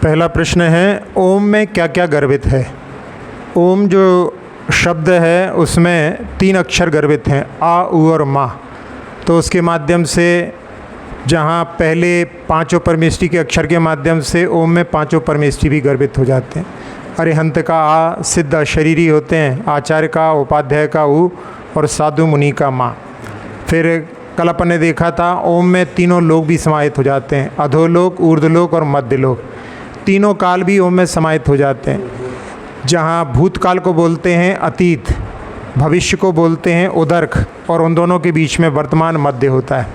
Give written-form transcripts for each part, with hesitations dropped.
पहला प्रश्न है, ओम में क्या क्या गर्भित है? ओम जो शब्द है उसमें 3 अक्षर गर्भित हैं, आ, उ और मा। तो उसके माध्यम से जहाँ पहले 5 परमेष्टि के अक्षर के माध्यम से ओम में 5 परमेष्टि भी गर्भित हो जाते हैं। अरिहंत का आ, सिद्ध अशरीरी होते हैं, आचार्य का, उपाध्याय का उ और साधु मुनि का मा। फिर कल अपन ने देखा था ओम में तीनों लोक भी समाहित हो जाते हैं, अधोलोक, ऊर्ध्वलोक और मध्यलोक। तीनों काल भी ओम में समाहित हो जाते हैं। जहाँ भूतकाल को बोलते हैं अतीत, भविष्य को बोलते हैं उदर्क और उन दोनों के बीच में वर्तमान मध्य होता है।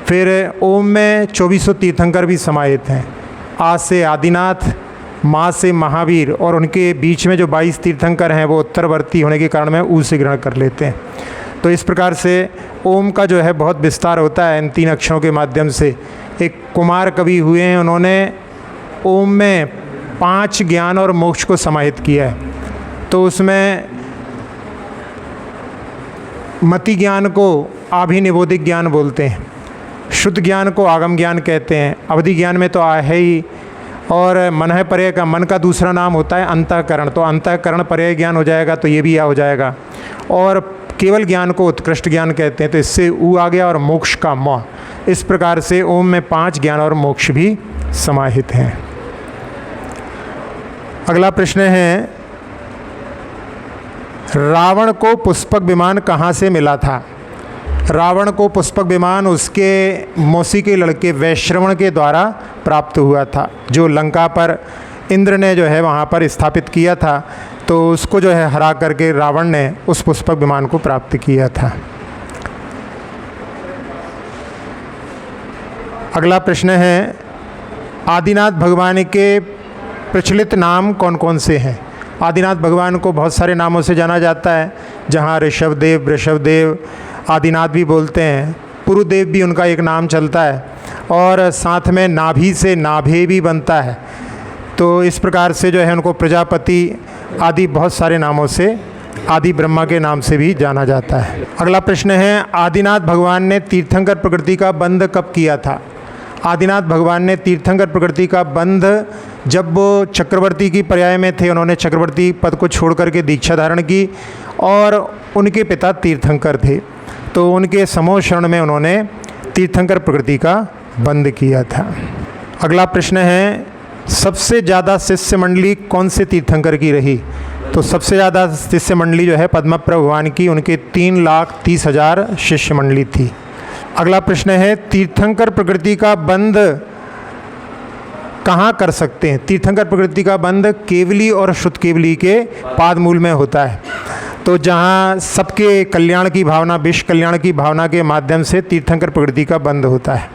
फिर ओम में 24 तीर्थंकर भी समाहित हैं। आ से आदिनाथ, मा से महावीर और उनके बीच में जो 22 तीर्थंकर हैं वो उत्तरवर्ती होने के कारण में ऊ से ग्रहण कर लेते हैं। तो इस प्रकार से ओम का जो है बहुत विस्तार होता है इन 3 अक्षरों के माध्यम से। एक कुमार कवि हुए हैं, उन्होंने ओम में 5 ज्ञान और मोक्ष को समाहित किया है। तो उसमें मति ज्ञान को आभिनिबोधिक ज्ञान बोलते हैं, शुद्ध ज्ञान को आगम ज्ञान कहते हैं, अवधि ज्ञान में तो है ही, और मनः पर्याय का, मन का दूसरा नाम होता है अंतःकरण, तो अंतःकरण पर्याय ज्ञान हो जाएगा, तो ये भी या हो जाएगा। और केवल ज्ञान को उत्कृष्ट ज्ञान कहते हैं, तो इससे ऊ आ गया, और मोक्ष का म। इस प्रकार से ओम में 5 ज्ञान और मोक्ष भी समाहित हैं। अगला प्रश्न है, रावण को पुष्पक विमान कहाँ से मिला था? रावण को पुष्पक विमान उसके मौसी के लड़के वैश्रवण के द्वारा प्राप्त हुआ था, जो लंका पर इंद्र ने जो है वहाँ पर स्थापित किया था। तो उसको जो है हरा करके रावण ने उस पुष्पक विमान को प्राप्त किया था। अगला प्रश्न है, आदिनाथ भगवान के प्रचलित नाम कौन कौन से हैं? आदिनाथ भगवान को बहुत सारे नामों से जाना जाता है, जहाँ ऋषभदेव, वृषभदेव, आदिनाथ भी बोलते हैं, पुरुदेव भी उनका एक नाम चलता है, और साथ में नाभि से नाभे भी बनता है। तो इस प्रकार से जो है उनको प्रजापति आदि बहुत सारे नामों से, आदि ब्रह्मा के नाम से भी जाना जाता है। अगला प्रश्न है, आदिनाथ भगवान ने तीर्थंकर प्रकृति का बंध कब किया था? आदिनाथ भगवान ने तीर्थंकर प्रकृति का बंध जब वो चक्रवर्ती की पर्याय में थे, उन्होंने चक्रवर्ती पद को छोड़ करके दीक्षा धारण की, और उनके पिता तीर्थंकर थे, तो उनके समूह शरण में उन्होंने तीर्थंकर प्रकृति का बंध किया था। अगला प्रश्न है, सबसे ज़्यादा शिष्य मंडली कौन से तीर्थंकर की रही? तो सबसे ज़्यादा शिष्य मंडली जो है पद्मप्रभ भगवान की, उनके 3,30,000 शिष्य मंडली थी। अगला प्रश्न है, तीर्थंकर प्रकृति का बंध कहाँ कर सकते हैं? तीर्थंकर प्रकृति का बंध केवली और शुद्ध केवली के पाद मूल में होता है। तो जहाँ सबके कल्याण की भावना, विश्व कल्याण की भावना के माध्यम से तीर्थंकर प्रकृति का बंध होता है।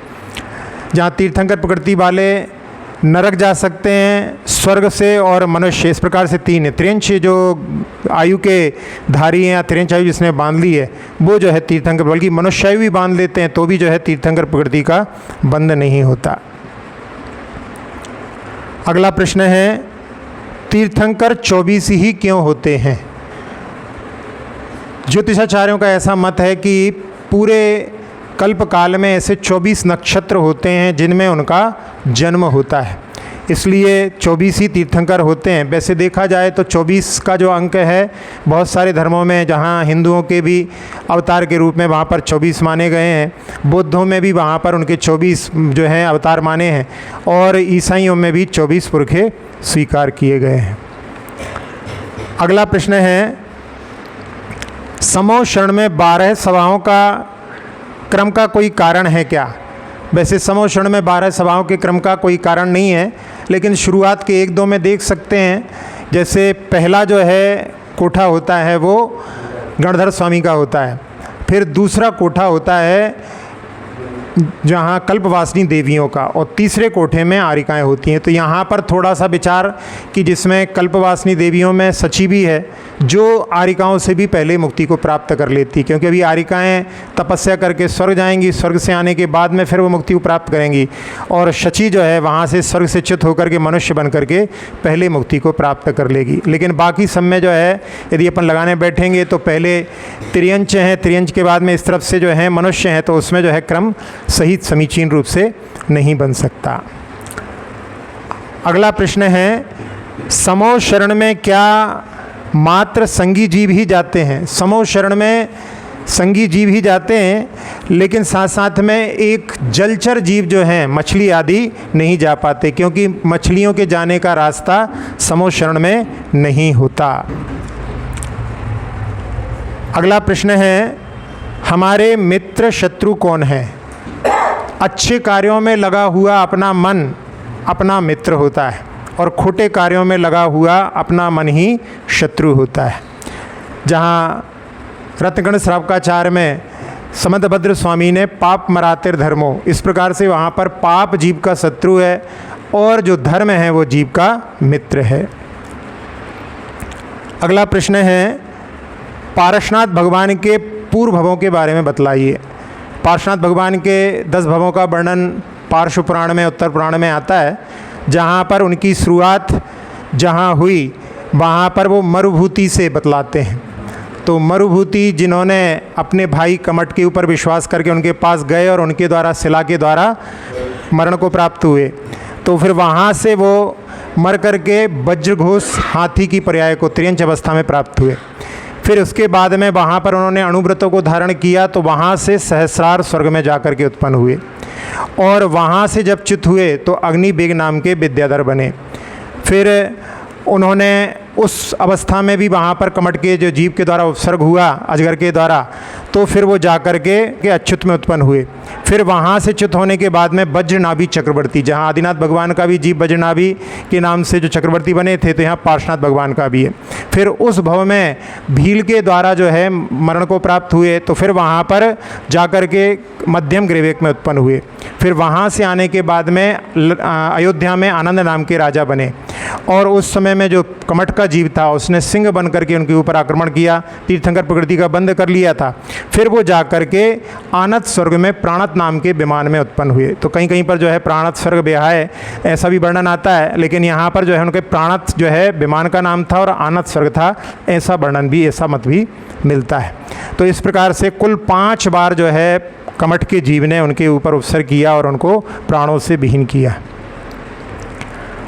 जहाँ तीर्थंकर प्रकृति वाले नरक जा सकते हैं, स्वर्ग से और मनुष्य, इस प्रकार से 3 है। त्रिंश जो आयु के धारी हैं या त्रिंश आयु जिसने बांध ली है वो जो है तीर्थंकर, बल्कि मनुष्य आयु भी बांध लेते हैं तो भी जो है तीर्थंकर प्रकृति का बंध नहीं होता। अगला प्रश्न है, तीर्थंकर 24 ही क्यों होते हैं? ज्योतिषाचार्यों का ऐसा मत है कि पूरे कल्प काल में ऐसे 24 नक्षत्र होते हैं जिनमें उनका जन्म होता है, इसलिए 24 ही तीर्थंकर होते हैं। वैसे देखा जाए तो 24 का जो अंक है बहुत सारे धर्मों में, जहाँ हिंदुओं के भी अवतार के रूप में वहाँ पर 24 माने गए हैं, बौद्धों में भी वहाँ पर उनके 24 जो हैं अवतार माने हैं, और ईसाइयों में भी 24 पुरखे स्वीकार किए गए हैं। अगला प्रश्न है, समूह शरण में 12 सभाओं का क्रम का कोई कारण है क्या? वैसे समूह शरण में 12 सभाओं के क्रम का कोई कारण नहीं है, लेकिन शुरुआत के 1-2 में देख सकते हैं। जैसे पहला जो है कोठा होता है वो गणधर स्वामी का होता है, फिर दूसरा कोठा होता है जहाँ कल्पवासिनी देवियों का, और तीसरे कोठे में आरिकाएँ होती हैं। तो यहाँ पर थोड़ा सा विचार कि जिसमें कल्पवासिनी देवियों में सची भी है, जो आरिकाओं से भी पहले मुक्ति को प्राप्त कर लेती, क्योंकि अभी आरिकाएँ तपस्या करके स्वर्ग जाएंगी, स्वर्ग से आने के बाद में फिर वो मुक्ति को प्राप्त करेंगी, और शची जो है वहाँ से स्वर्ग से च्युत होकर के मनुष्य बन करके पहले मुक्ति को प्राप्त कर लेगी। लेकिन बाकी सब में जो है यदि अपन लगाने बैठेंगे तो पहले त्रियंच हैं, त्रियंच के बाद में इस तरफ से जो है मनुष्य हैं, तो उसमें जो है क्रम सही समीचीन रूप से नहीं बन सकता। अगला प्रश्न है, समो शरण में क्या मात्र संगी जीव ही जाते हैं? समो शरण में संगी जीव ही जाते हैं, लेकिन साथ साथ में एक जलचर जीव जो हैं मछली आदि नहीं जा पाते, क्योंकि मछलियों के जाने का रास्ता समो शरण में नहीं होता। अगला प्रश्न है, हमारे मित्र शत्रु कौन है? अच्छे कार्यों में लगा हुआ अपना मन अपना मित्र होता है और खोटे कार्यों में लगा हुआ अपना मन ही शत्रु होता है। जहाँ रत्नगण श्रावकाचार्य में समंतभद्र स्वामी ने पाप मरातिर धर्मो, इस प्रकार से वहाँ पर पाप जीव का शत्रु है और जो धर्म है वो जीव का मित्र है। अगला प्रश्न है, पारसनाथ भगवान के पूर्व भवों के बारे में बतलाइए। पारसनाथ भगवान के 10 भवों का वर्णन पार्श्व पुराण में, उत्तर पुराण में आता है, जहाँ पर उनकी शुरुआत जहाँ हुई वहाँ पर वो मरुभूति से बतलाते हैं। तो मरुभूति जिन्होंने अपने भाई कमट के ऊपर विश्वास करके उनके पास गए और उनके द्वारा शिला के द्वारा मरण को प्राप्त हुए, तो फिर वहाँ से वो मर करके वज्रघोष हाथी की पर्याय को त्रियंच अवस्था में प्राप्त हुए। फिर उसके बाद में वहाँ पर उन्होंने अणुव्रतों को धारण किया, तो वहाँ से सहस्रार स्वर्ग में जा कर के उत्पन्न हुए और वहाँ से जब च्युत हुए तो अग्निवेग नाम के विद्याधर बने। फिर उन्होंने उस अवस्था में भी वहाँ पर कमट के जो जीव के द्वारा उपसर्ग हुआ अजगर के द्वारा, तो फिर वो जा कर के अच्युत में उत्पन्न हुए। फिर वहाँ से च्युत होने के बाद में वज्रनाभि चक्रवर्ती, जहाँ आदिनाथ भगवान का भी जीव वज्रनाभि के नाम से जो चक्रवर्ती बने थे, तो यहाँ पार्श्वनाथ भगवान का भी है। फिर उस भव में भील के द्वारा जो है मरण को प्राप्त हुए, तो फिर वहाँ पर जा कर के मध्यम ग्रीवेक में उत्पन्न हुए। फिर वहाँ से आने के बाद में अयोध्या में आनंद नाम के राजा बने और उस समय में जो कमट का जीव था उसने सिंह बन करके उनके ऊपर आक्रमण किया, तीर्थंकर प्रकृति का बंद कर लिया था। फिर वो जा करके आनत स्वर्ग में प्राणत नाम के विमान में उत्पन्न हुए। तो कहीं कहीं पर जो है प्राणत स्वर्ग विहाय ऐसा भी वर्णन आता है, लेकिन यहाँ पर जो है उनके प्राणत जो है विमान का नाम था और आनत स्वर्ग था, ऐसा वर्णन भी, ऐसा मत भी मिलता है। तो इस प्रकार से कुल 5 बार जो है कमट के जीव ने उनके ऊपर उपसर्ग किया और उनको प्राणों से विहीन किया।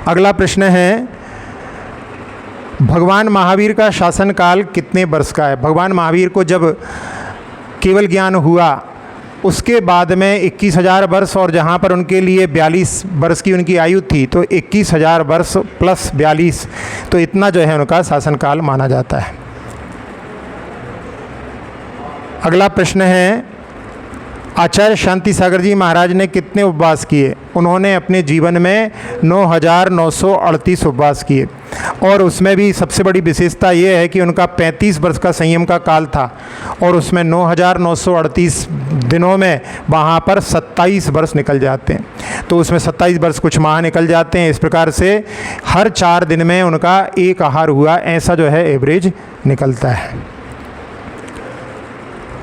अगला प्रश्न है, भगवान महावीर का शासन काल कितने वर्ष का है? भगवान महावीर को जब केवल ज्ञान हुआ उसके बाद में 21,000 वर्ष, और जहाँ पर उनके लिए 42 वर्ष की उनकी आयु थी, तो 21,000 वर्ष प्लस 42, तो इतना जो है उनका शासन काल माना जाता है। अगला प्रश्न है, आचार्य शांति सागर जी महाराज ने कितने उपवास किए? उन्होंने अपने जीवन में 9,938 उपवास किए और उसमें भी सबसे बड़ी विशेषता ये है कि उनका 35 वर्ष का संयम का काल था और उसमें 9,938 दिनों में वहाँ पर 27 वर्ष निकल जाते हैं, तो उसमें 27 वर्ष कुछ माह निकल जाते हैं। इस प्रकार से हर 4 दिन में उनका एक आहार हुआ, ऐसा जो है एवरेज निकलता है।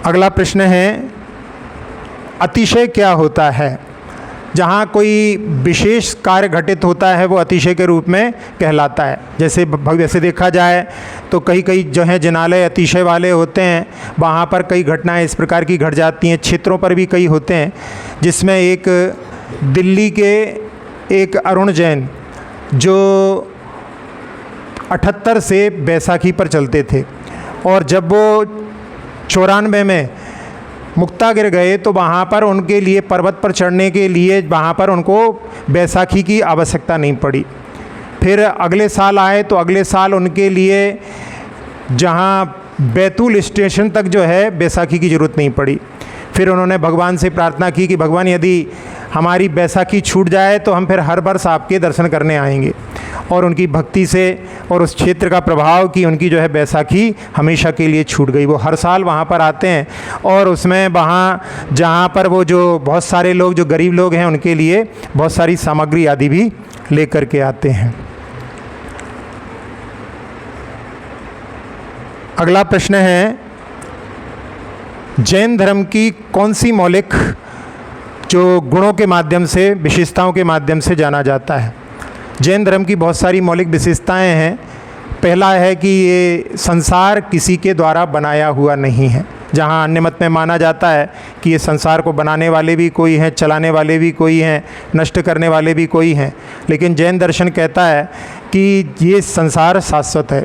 अगला प्रश्न है, अतिशय क्या होता है? जहाँ कोई विशेष कार्य घटित होता है वो अतिशय के रूप में कहलाता है। जैसे देखा जाए तो कई जो है जिनालय अतिशय वाले होते हैं, वहाँ पर कई घटनाएं इस प्रकार की घट जाती हैं। क्षेत्रों पर भी कई होते हैं, जिसमें एक दिल्ली के एक अरुण जैन जो 78 से बैसाखी पर चलते थे, और जब वो 94 में मुक्तागिर गए तो वहाँ पर उनके लिए पर्वत पर चढ़ने के लिए वहाँ पर उनको बैसाखी की आवश्यकता नहीं पड़ी। फिर अगले साल आए तो अगले साल उनके लिए जहाँ बैतूल स्टेशन तक जो है बैसाखी की ज़रूरत नहीं पड़ी। फिर उन्होंने भगवान से प्रार्थना की कि भगवान यदि हमारी बैसाखी छूट जाए तो हम फिर हर वर्ष आपके दर्शन करने आएंगे, और उनकी भक्ति से और उस क्षेत्र का प्रभाव की उनकी जो है बैसाखी हमेशा के लिए छूट गई। वो हर साल वहाँ पर आते हैं और उसमें वहाँ जहाँ पर वो जो बहुत सारे लोग जो गरीब लोग हैं उनके लिए बहुत सारी सामग्री आदि भी लेकर के आते हैं। अगला प्रश्न है, जैन धर्म की कौन सी मौलिक जो गुणों के माध्यम से, विशेषताओं के माध्यम से जाना जाता है? जैन धर्म की बहुत सारी मौलिक विशेषताएं हैं। पहला है कि ये संसार किसी के द्वारा बनाया हुआ नहीं है, जहाँ अन्य मत में माना जाता है कि ये संसार को बनाने वाले भी कोई हैं, चलाने वाले भी कोई हैं, नष्ट करने वाले भी कोई हैं। लेकिन जैन दर्शन कहता है कि ये संसार शाश्वत है।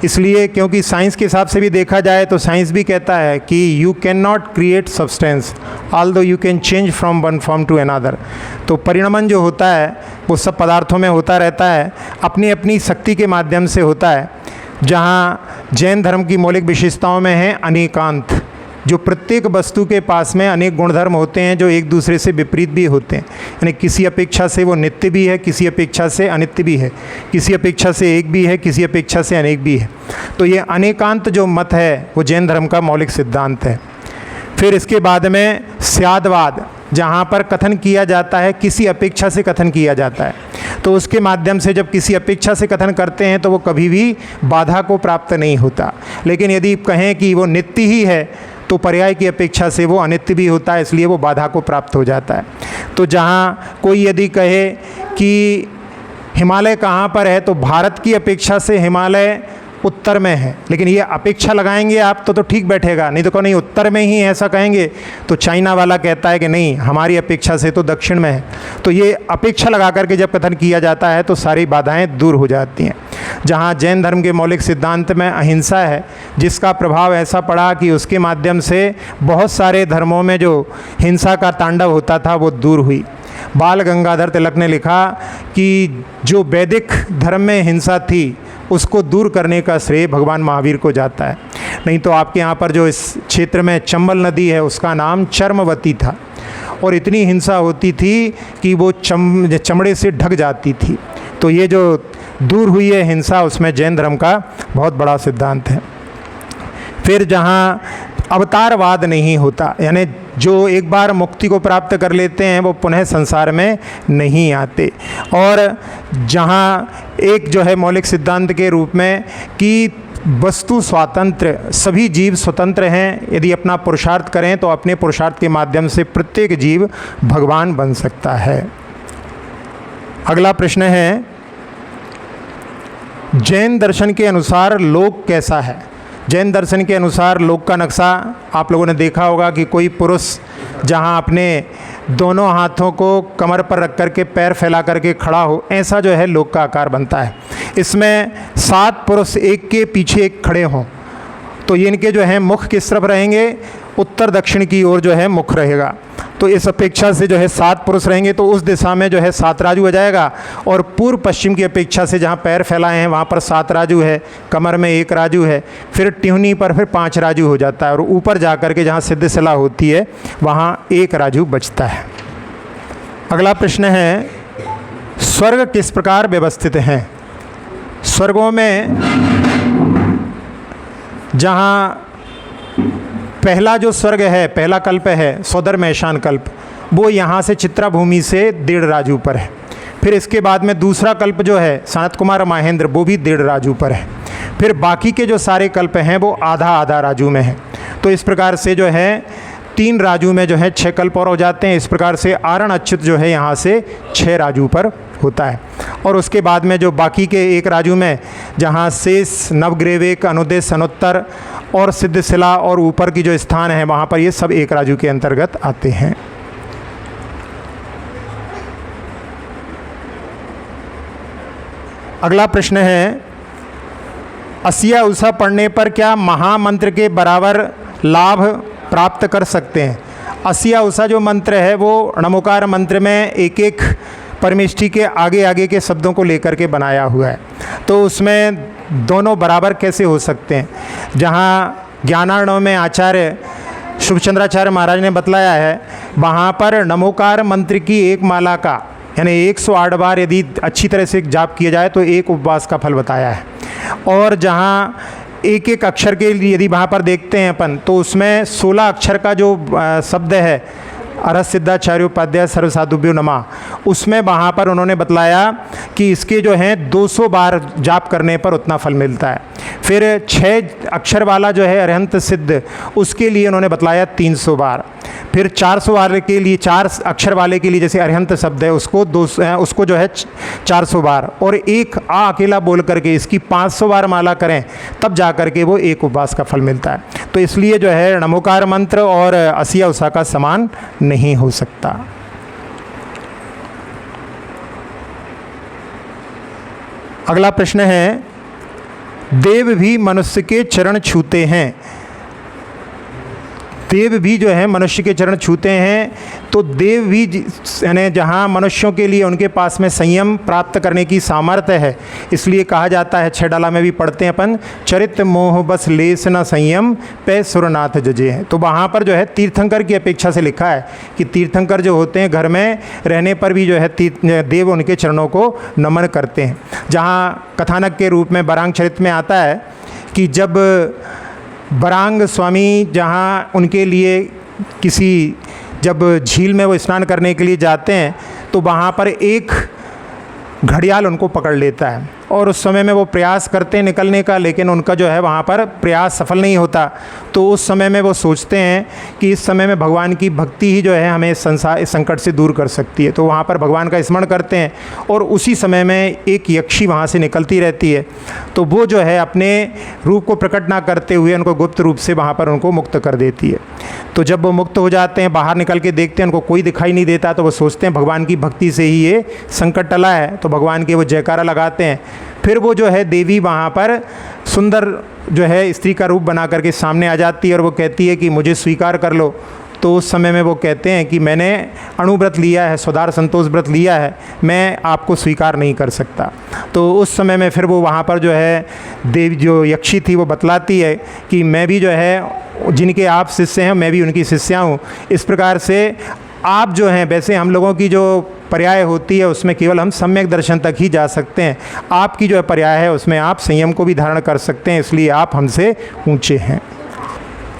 इसलिए क्योंकि साइंस के हिसाब से भी देखा जाए तो साइंस भी कहता है कि you can not create substance although you can change from one form to another. तो परिणमन जो होता है वो सब पदार्थों में होता रहता है, अपनी अपनी शक्ति के माध्यम से होता है। जहाँ जैन धर्म की मौलिक विशेषताओं में है अनेकांत, जो प्रत्येक वस्तु के पास में अनेक गुणधर्म होते हैं जो एक दूसरे से विपरीत भी होते हैं। यानी किसी अपेक्षा से वो नित्य भी है, किसी अपेक्षा से अनित्य भी है, किसी अपेक्षा से एक भी है, किसी अपेक्षा से अनेक भी है। तो ये अनेकांत जो मत है वो जैन धर्म का मौलिक सिद्धांत है। फिर इसके बाद में स्यादवाद, जहाँ पर कथन किया जाता है किसी अपेक्षा से कथन किया जाता है, तो उसके माध्यम से जब किसी अपेक्षा से कथन करते हैं तो वो कभी भी बाधा को प्राप्त नहीं होता। लेकिन यदि कहें कि वो नित्य ही है तो पर्याय की अपेक्षा से वो अनित्य भी होता है, इसलिए वो बाधा को प्राप्त हो जाता है। तो जहाँ कोई यदि कहे कि हिमालय कहाँ पर है, तो भारत की अपेक्षा से हिमालय उत्तर में है, लेकिन ये अपेक्षा लगाएंगे आप तो ठीक बैठेगा, नहीं तो कहो नहीं उत्तर में ही ऐसा कहेंगे तो चाइना वाला कहता है कि नहीं हमारी अपेक्षा से तो दक्षिण में है। तो ये अपेक्षा लगा करके जब कथन किया जाता है तो सारी बाधाएं दूर हो जाती हैं। जहाँ जैन धर्म के मौलिक सिद्धांत में अहिंसा है, जिसका प्रभाव ऐसा पड़ा कि उसके माध्यम से बहुत सारे धर्मों में जो हिंसा का तांडव होता था वो दूर हुई। बाल गंगाधर तिलक ने लिखा कि जो वैदिक धर्म में हिंसा थी उसको दूर करने का श्रेय भगवान महावीर को जाता है। नहीं तो आपके यहाँ पर जो इस क्षेत्र में चंबल नदी है उसका नाम चर्मवती था, और इतनी हिंसा होती थी कि वो चमड़े से ढक जाती थी। तो ये जो दूर हुई है हिंसा, उसमें जैन धर्म का बहुत बड़ा सिद्धांत है। फिर जहाँ अवतारवाद नहीं होता, यानी जो एक बार मुक्ति को प्राप्त कर लेते हैं वो पुनः संसार में नहीं आते। और जहाँ एक जो है मौलिक सिद्धांत के रूप में कि वस्तु स्वातंत्र, सभी जीव स्वतंत्र हैं, यदि अपना पुरुषार्थ करें तो अपने पुरुषार्थ के माध्यम से प्रत्येक जीव भगवान बन सकता है। अगला प्रश्न है, जैन दर्शन के अनुसार लोक कैसा है? जैन दर्शन के अनुसार लोक का नक्शा आप लोगों ने देखा होगा कि कोई पुरुष जहाँ अपने दोनों हाथों को कमर पर रख कर के पैर फैला करके खड़ा हो, ऐसा जो है लोक का आकार बनता है। इसमें 7 पुरुष एक के पीछे एक खड़े हों, तो ये इनके जो है मुख किस तरफ रहेंगे? उत्तर दक्षिण की ओर जो है मुख रहेगा। तो इस अपेक्षा से जो है 7 पुरुष रहेंगे तो उस दिशा में जो है 7 राजू हो जाएगा। और पूर्व पश्चिम की अपेक्षा से जहाँ पैर फैलाए हैं वहाँ पर 7 राजू है, कमर में 1 राजू है, फिर टिहनी पर फिर 5 राजू हो जाता है, और ऊपर जा कर के जहाँ सिद्ध शिला होती है वहाँ 1 राजू बचता है। अगला प्रश्न है, स्वर्ग किस प्रकार व्यवस्थित हैं? स्वर्गों में जहाँ पहला जो स्वर्ग है, पहला कल्प है सौधर्म ऐशान कल्प, वो यहाँ से चित्रा भूमि से 1.5 राजू पर है। फिर इसके बाद में दूसरा कल्प जो है सनत कुमार महेंद्र, वो भी 1.5 राजू पर है। फिर बाकी के जो सारे कल्प हैं वो आधा आधा राजू में है। तो इस प्रकार से जो है 3 राजू में जो है 6 कल्प और हो जाते हैं। इस प्रकार से आरण अच्युत जो है यहाँ से 6 राजू पर होता है। और उसके बाद में जो बाकी के 1 राजू में जहाँ शेष, नवग्रेवेक, अनुदेश, अनुत्तर और सिद्ध शिला और ऊपर की जो स्थान है वहाँ पर ये सब 1 राजू के अंतर्गत आते हैं। अगला प्रश्न है, असिया उषा पढ़ने पर क्या महामंत्र के बराबर लाभ प्राप्त कर सकते हैं? असिया उषा जो मंत्र है वो णमोकार मंत्र में एक एक परमेष्ठी के आगे आगे के शब्दों को लेकर के बनाया हुआ है, तो उसमें दोनों बराबर कैसे हो सकते हैं? जहाँ ज्ञानार्णव में आचार्य शुभचंद्राचार्य महाराज ने बतलाया है, वहाँ पर नमोकार मंत्र की एक माला का यानी 108 बार यदि अच्छी तरह से जाप किया जाए तो 1 उपवास का फल बताया है। और जहाँ एक एक अक्षर के लिए यदि वहाँ पर देखते हैं अपन, तो उसमें 16 अक्षर का जो शब्द है अरहत सिद्धाचार्योपाध्याय सर्वसाधुभ्यो नमः, उसमें वहाँ पर उन्होंने बतलाया कि इसके जो हैं 200 बार जाप करने पर उतना फल मिलता है। फिर 6 अक्षर वाला जो है अरहंत सिद्ध, उसके लिए उन्होंने बतलाया 300 बार। फिर 400 वाले के लिए, 4 अक्षर वाले के लिए जैसे अरहंत शब्द है उसको जो है 400 बार, और एक अकेला बोल करके इसकी 500 बार माला करें तब जा करके वो 1 उपवास का फल मिलता है। तो इसलिए जो है णमोकार मंत्र और असिया उषा का समान नहीं हो सकता। अगला प्रश्न है, देव भी मनुष्य के चरण छूते हैं। देव भी जो है मनुष्य के चरण छूते हैं, तो देव भी यानी जहाँ मनुष्यों के लिए उनके पास में संयम प्राप्त करने की सामर्थ्य है, इसलिए कहा जाता है, 6 डाला में भी पढ़ते हैं अपन, चरित मोह बस लेस न संयम पे सुरनाथ जजे हैं। तो वहाँ पर जो है तीर्थंकर की अपेक्षा से लिखा है कि तीर्थंकर जो होते हैं घर में रहने पर भी जो है देव उनके चरणों को नमन करते हैं। जहाँ कथानक के रूप में बरांग चरित में आता है कि जब बरांग स्वामी जहाँ उनके लिए जब झील में वो स्नान करने के लिए जाते हैं, तो वहाँ पर एक घड़ियाल उनको पकड़ लेता है और उस समय में वो प्रयास करते हैं निकलने का, लेकिन उनका जो है वहाँ पर प्रयास सफल नहीं होता। तो उस समय में वो सोचते हैं कि इस समय में भगवान की भक्ति ही जो है हमें इस संकट से दूर कर सकती है। तो वहाँ पर भगवान का स्मरण करते हैं और उसी समय में एक यक्षी वहाँ से निकलती रहती है। तो वो जो है अपने रूप को प्रकट ना करते हुए उनको गुप्त रूप से वहाँ पर उनको मुक्त कर देती है। तो जब वो मुक्त हो जाते हैं, बाहर निकल के देखते हैं, उनको कोई दिखाई नहीं देता, तो वो सोचते हैं भगवान की भक्ति से ही ये संकट टला है। तो भगवान के वो जयकारा लगाते हैं। फिर वो जो है देवी वहाँ पर सुंदर जो है स्त्री का रूप बना करके सामने आ जाती है और वो कहती है कि मुझे स्वीकार कर लो। तो उस समय में वो कहते हैं कि मैंने अणुव्रत लिया है, स्वधार संतोष व्रत लिया है, मैं आपको स्वीकार नहीं कर सकता। तो उस समय में फिर वो वहाँ पर जो है देवी जो यक्षी थी वो बतलाती है कि मैं भी जो है जिनके आप शिष्य हैं मैं भी उनकी शिष्या हूँ। इस प्रकार से आप जो हैं, वैसे हम लोगों की जो पर्याय होती है उसमें केवल हम सम्यक दर्शन तक ही जा सकते हैं, आपकी जो पर्याय है उसमें आप संयम को भी धारण कर सकते हैं, इसलिए आप हमसे ऊंचे हैं।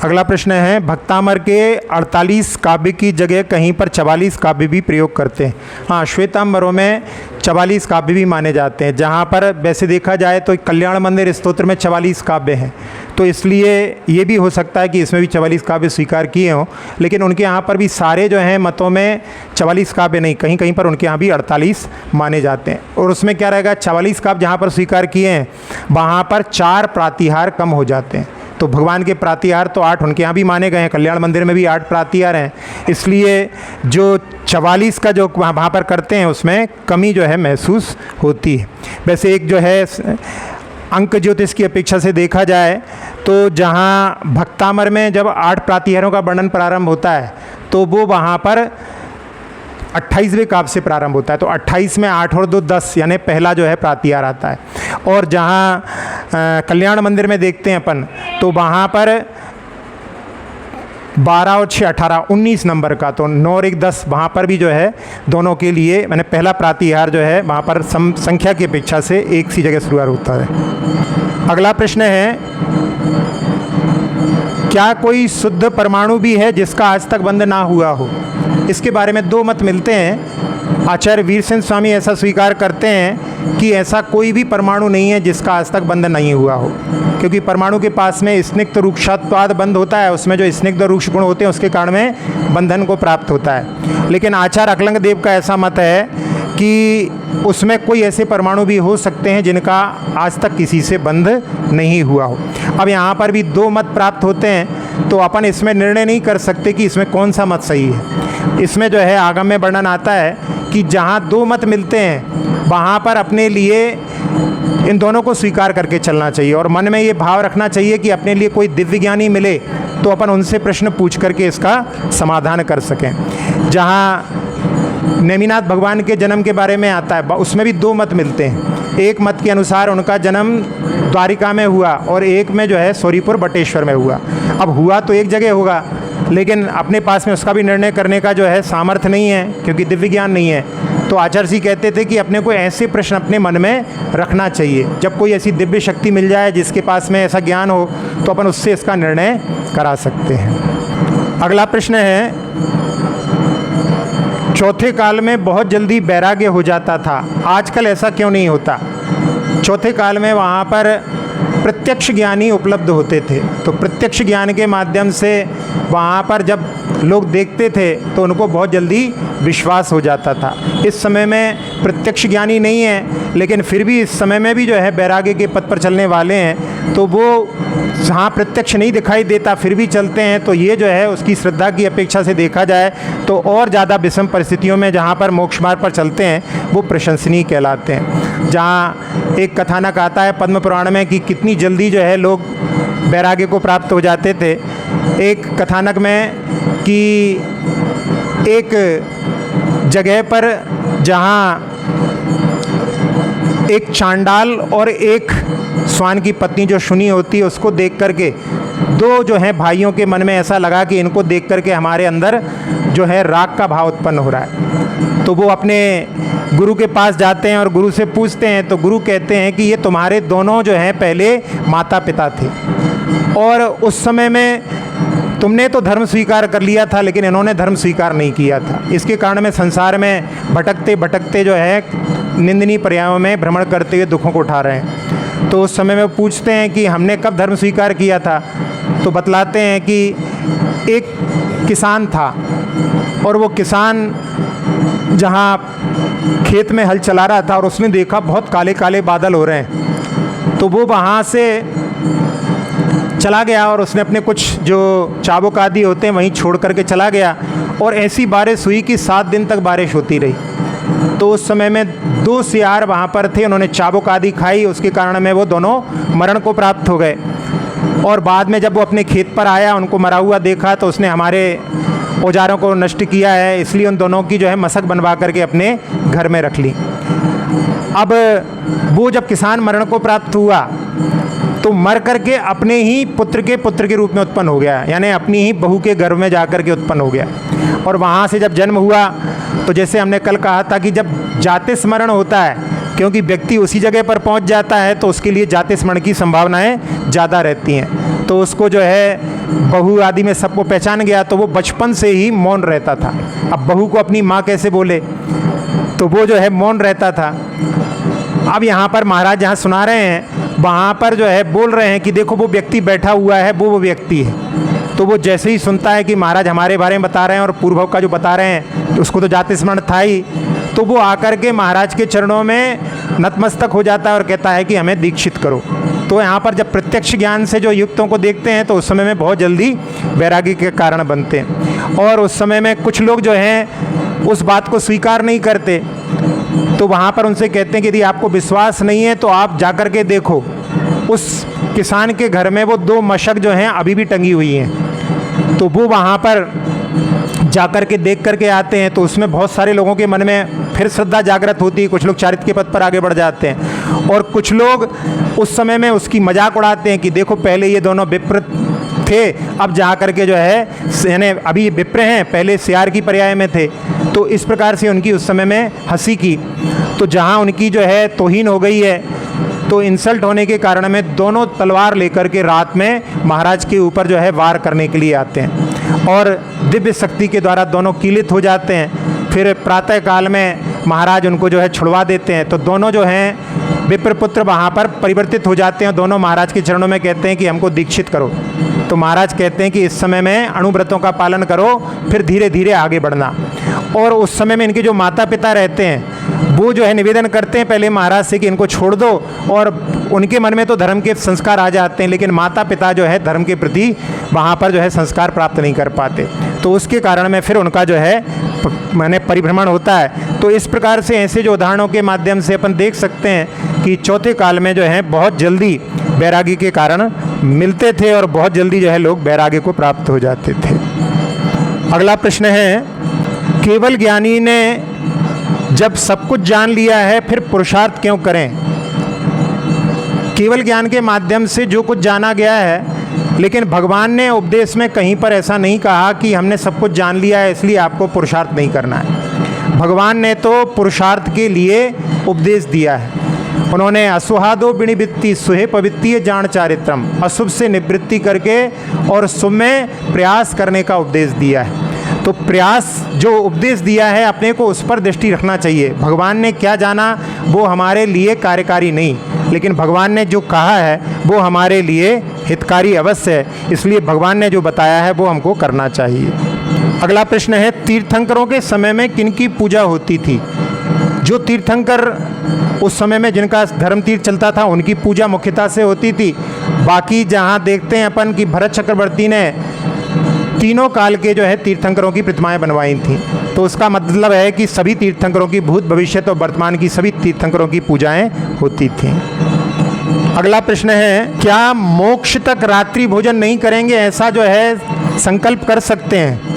अगला प्रश्न है, भक्तामर के 48 काव्य की जगह कहीं पर 44 काव्य भी प्रयोग करते हैं। हाँ, श्वेतांबरों में 44 काव्य भी माने जाते हैं, जहाँ पर वैसे देखा जाए तो कल्याण मंदिर स्तोत्र में 44 काव्य हैं। तो इसलिए ये भी हो सकता है कि इसमें भी 44 काव्य स्वीकार किए हों, लेकिन उनके यहाँ पर भी सारे जो हैं मतों में 44 काव्य नहीं, कहीं कहीं पर उनके यहाँ भी 48 माने जाते हैं। और उसमें क्या रहेगा, 44 काव्य जहाँ पर स्वीकार किए हैं वहाँ पर 4 प्रातिहार कम हो जाते हैं। तो भगवान के प्रातिहार तो 8 उनके यहाँ भी माने गए हैं, कल्याण मंदिर में भी 8 प्रातिहार हैं, इसलिए जो 44 का जो वहाँ पर करते हैं उसमें कमी जो है महसूस होती है। वैसे एक जो है अंक ज्योतिष की अपेक्षा से देखा जाए तो जहाँ भक्तामर में जब 8 प्रातिहारों का वर्णन प्रारंभ होता है तो वो वहाँ पर 28वें काव्य से प्रारंभ होता है। तो 28 में 8 और 2 10 यानी पहला जो है प्रातिहार आता है। और जहाँ कल्याण मंदिर में देखते हैं अपन तो वहाँ पर 12 और 6 18 19 नंबर का, तो 9 और 1 10 वहाँ पर भी जो है दोनों के लिए मैंने पहला प्रातिहार जो है वहाँ पर संख्या की अपेक्षा से एक सी जगह शुरुआत होता है। अगला प्रश्न है, क्या कोई शुद्ध परमाणु भी है जिसका आज तक बंध ना हुआ हो? इसके बारे में 2 मत मिलते हैं। आचार्य वीरसेन स्वामी ऐसा स्वीकार करते हैं कि ऐसा कोई भी परमाणु नहीं है जिसका आज तक बंध नहीं हुआ हो, क्योंकि परमाणु के पास में स्निग्ध रूक्षत्वाद बंध होता है, उसमें जो स्निग्ध रूक्ष गुण होते हैं उसके कारण में बंधन को प्राप्त होता है। लेकिन आचार्य अकलंग देव का ऐसा मत है कि उसमें कोई ऐसे परमाणु भी हो सकते हैं जिनका आज तक किसी से बंध नहीं हुआ हो। अब यहाँ पर भी 2 मत प्राप्त होते हैं, तो अपन इसमें निर्णय नहीं कर सकते कि इसमें कौन सा मत सही है। इसमें जो है आगम में वर्णन आता है कि जहाँ 2 मत मिलते हैं वहाँ पर अपने लिए इन दोनों को स्वीकार करके चलना चाहिए और मन में ये भाव रखना चाहिए कि अपने लिए कोई दिव्य ज्ञानी मिले तो अपन उनसे प्रश्न पूछ करके इसका समाधान कर सकें। जहाँ नेमिनाथ भगवान के जन्म के बारे में आता है उसमें भी 2 मत मिलते हैं। एक मत के अनुसार उनका जन्म द्वारिका में हुआ और एक में जो है सौरीपुर बटेश्वर में हुआ। अब हुआ तो एक जगह होगा, लेकिन अपने पास में उसका भी निर्णय करने का जो है सामर्थ्य नहीं है, क्योंकि दिव्य ज्ञान नहीं है। तो आचार्य जी कहते थे कि अपने को ऐसे प्रश्न अपने मन में रखना चाहिए, जब कोई ऐसी दिव्य शक्ति मिल जाए जिसके पास में ऐसा ज्ञान हो तो अपन उससे इसका निर्णय करा सकते हैं। अगला प्रश्न है, चौथे काल में बहुत जल्दी वैराग्य हो जाता था, आजकल ऐसा क्यों नहीं होता? चौथे काल में वहाँ पर प्रत्यक्ष ज्ञानी उपलब्ध होते थे। तो प्रत्यक्ष ज्ञान के माध्यम से वहाँ पर जब लोग देखते थे तो उनको बहुत जल्दी विश्वास हो जाता था। इस समय में प्रत्यक्ष ज्ञानी नहीं है, लेकिन फिर भी इस समय में भी जो है वैराग्य के पथ पर चलने वाले हैं, तो वो जहाँ प्रत्यक्ष नहीं दिखाई देता फिर भी चलते हैं। तो ये जो है उसकी श्रद्धा की अपेक्षा से देखा जाए तो और ज़्यादा विषम परिस्थितियों में जहाँ पर मोक्ष मार्ग पर चलते हैं वो प्रशंसनीय कहलाते हैं। जहाँ एक कथानक आता है पद्म पुराण में कि कितनी जल्दी जो है लोग वैराग्य को प्राप्त हो जाते थे। एक कथानक में कि एक जगह पर जहाँ एक चांडाल और एक स्वान की पत्नी जो शुनी होती है उसको देख करके दो जो है भाइयों के मन में ऐसा लगा कि इनको देख करके हमारे अंदर जो है राग का भाव उत्पन्न हो रहा है। तो वो अपने गुरु के पास जाते हैं और गुरु से पूछते हैं। तो गुरु कहते हैं कि ये तुम्हारे दोनों जो हैं पहले माता पिता थे और उस समय में तुमने तो धर्म स्वीकार कर लिया था लेकिन इन्होंने धर्म स्वीकार नहीं किया था। इसके कारण में संसार में भटकते भटकते जो है निंदनीय पर्यायों में भ्रमण करते हुए दुखों को उठा रहे हैं। तो उस समय में पूछते हैं कि हमने कब धर्म स्वीकार किया था। तो बतलाते हैं कि एक किसान था और वो किसान जहाँ खेत में हल चला रहा था और उसने देखा बहुत काले काले बादल हो रहे हैं। तो वो वहाँ से चला गया और उसने अपने कुछ जो चाबुक आदि होते हैं वहीं छोड़ करके चला गया और ऐसी बारिश हुई कि 7 दिन तक बारिश होती रही। तो उस समय में 2 सियार वहाँ पर थे, उन्होंने चाबुक आदि खाई, उसके कारण में वो दोनों मरण को प्राप्त हो गए। और बाद में जब वो अपने खेत पर आया उनको मरा हुआ देखा तो उसने हमारे औजारों को नष्ट किया है, इसलिए उन दोनों की जो है मशक बनवा करके अपने घर में रख ली। अब वो जब किसान मरण को प्राप्त हुआ तो मर करके अपने ही पुत्र के रूप में उत्पन्न हो गया, यानी अपनी ही बहू के गर्भ में जाकर के उत्पन्न हो गया। और वहाँ से जब जन्म हुआ तो जैसे हमने कल कहा था कि जब जाति स्मरण होता है, क्योंकि व्यक्ति उसी जगह पर पहुँच जाता है तो उसके लिए जाति स्मरण की संभावनाएं ज़्यादा रहती हैं। तो उसको जो है बहू आदि में सबको पहचान गया तो वो बचपन से ही मौन रहता था। अब बहू को अपनी माँ कैसे बोले, तो वो जो है मौन रहता था। अब यहाँ पर महाराज जहाँ सुना रहे हैं वहाँ पर जो है बोल रहे हैं कि देखो वो व्यक्ति बैठा हुआ है, वो व्यक्ति है। तो वो जैसे ही सुनता है कि महाराज हमारे बारे में बता रहे हैं और पूर्व का जो बता रहे हैं तो उसको तो जाति स्मरण था ही, तो वो आकर के महाराज के चरणों में नतमस्तक हो जाता है और कहता है कि हमें दीक्षित करो। तो यहाँ पर जब प्रत्यक्ष ज्ञान से जो युक्तों को देखते हैं तो उस समय में बहुत जल्दी वैराग्य के कारण बनते हैं। और उस समय में कुछ लोग जो हैं उस बात को स्वीकार नहीं करते, तो वहाँ पर उनसे कहते हैं कि यदि आपको विश्वास नहीं है तो आप जाकर के देखो, उस किसान के घर में वो 2 मशक जो हैं अभी भी टंगी हुई हैं। तो वो वहाँ पर जाकर के देख करके आते हैं तो उसमें बहुत सारे लोगों के मन में फिर श्रद्धा जागृत होती है। कुछ लोग चारित्र के पथ पर आगे बढ़ जाते हैं और कुछ लोग उस समय में उसकी मजाक उड़ाते हैं कि देखो पहले ये दोनों विप्र थे, अब जा करके जो है यानी अभी विप्र हैं, पहले सियार की पर्याय में थे। तो इस प्रकार से उनकी उस समय में हंसी की। तो जहाँ उनकी जो है तौहीन हो गई है तो इंसल्ट होने के कारण में दोनों तलवार लेकर के रात में महाराज के ऊपर जो है वार करने के लिए आते हैं और दिव्य शक्ति के द्वारा दोनों कीलित हो जाते हैं। फिर प्रातः काल में महाराज उनको जो है छुड़वा देते हैं। तो दोनों जो हैं विप्रपुत्र वहाँ पर परिवर्तित हो जाते हैं। दोनों महाराज के चरणों में कहते हैं कि हमको दीक्षित करो। तो महाराज कहते हैं कि इस समय में अणुव्रतों का पालन करो, फिर धीरे धीरे आगे बढ़ना। और उस समय में इनके जो माता पिता रहते हैं वो जो है निवेदन करते हैं पहले महाराज से कि इनको छोड़ दो, और उनके मन में तो धर्म के संस्कार आ जाते हैं, लेकिन माता पिता जो है धर्म के प्रति वहाँ पर जो है संस्कार प्राप्त नहीं कर पाते। तो उसके कारण में फिर उनका जो है माने परिभ्रमण होता है। तो इस प्रकार से ऐसे जो उदाहरणों के माध्यम से अपन देख सकते हैं कि चौथे काल में जो है बहुत जल्दी वैरागी के कारण मिलते थे और बहुत जल्दी जो है लोग वैरागी को प्राप्त हो जाते थे। अगला प्रश्न है, केवल ज्ञानी ने जब सब कुछ जान लिया है फिर पुरुषार्थ क्यों करें? केवल ज्ञान के माध्यम से जो कुछ जाना गया है, लेकिन भगवान ने उपदेश में कहीं पर ऐसा नहीं कहा कि हमने सब कुछ जान लिया है इसलिए आपको पुरुषार्थ नहीं करना है। भगवान ने तो पुरुषार्थ के लिए उपदेश दिया है। उन्होंने असुहादो विनिवृत्ति सुहे पवित्तीय जान चारित्रम, अशुभ से निवृत्ति करके और शुभ में प्रयास करने का उपदेश दिया है। तो प्रयास जो उपदेश दिया है अपने को उस पर दृष्टि रखना चाहिए। भगवान ने क्या जाना वो हमारे लिए कार्यकारी नहीं, लेकिन भगवान ने जो कहा है वो हमारे लिए हितकारी अवश्य है। इसलिए भगवान ने जो बताया है वो हमको करना चाहिए। अगला प्रश्न है, तीर्थंकरों के समय में किनकी पूजा होती थी? जो तीर्थंकर उस समय में जिनका धर्म तीर्थ चलता था उनकी पूजा मुख्यतः से होती थी। बाकी जहाँ देखते हैं अपन कि भरत चक्रवर्ती ने तीनों काल के जो है तीर्थंकरों की प्रतिमाएं बनवाई थी, तो उसका मतलब है कि सभी तीर्थंकरों की भूत भविष्य और वर्तमान की सभी तीर्थंकरों की पूजाएं होती थीं। अगला प्रश्न है, क्या मोक्ष तक रात्रि भोजन नहीं करेंगे, ऐसा जो है संकल्प कर सकते हैं?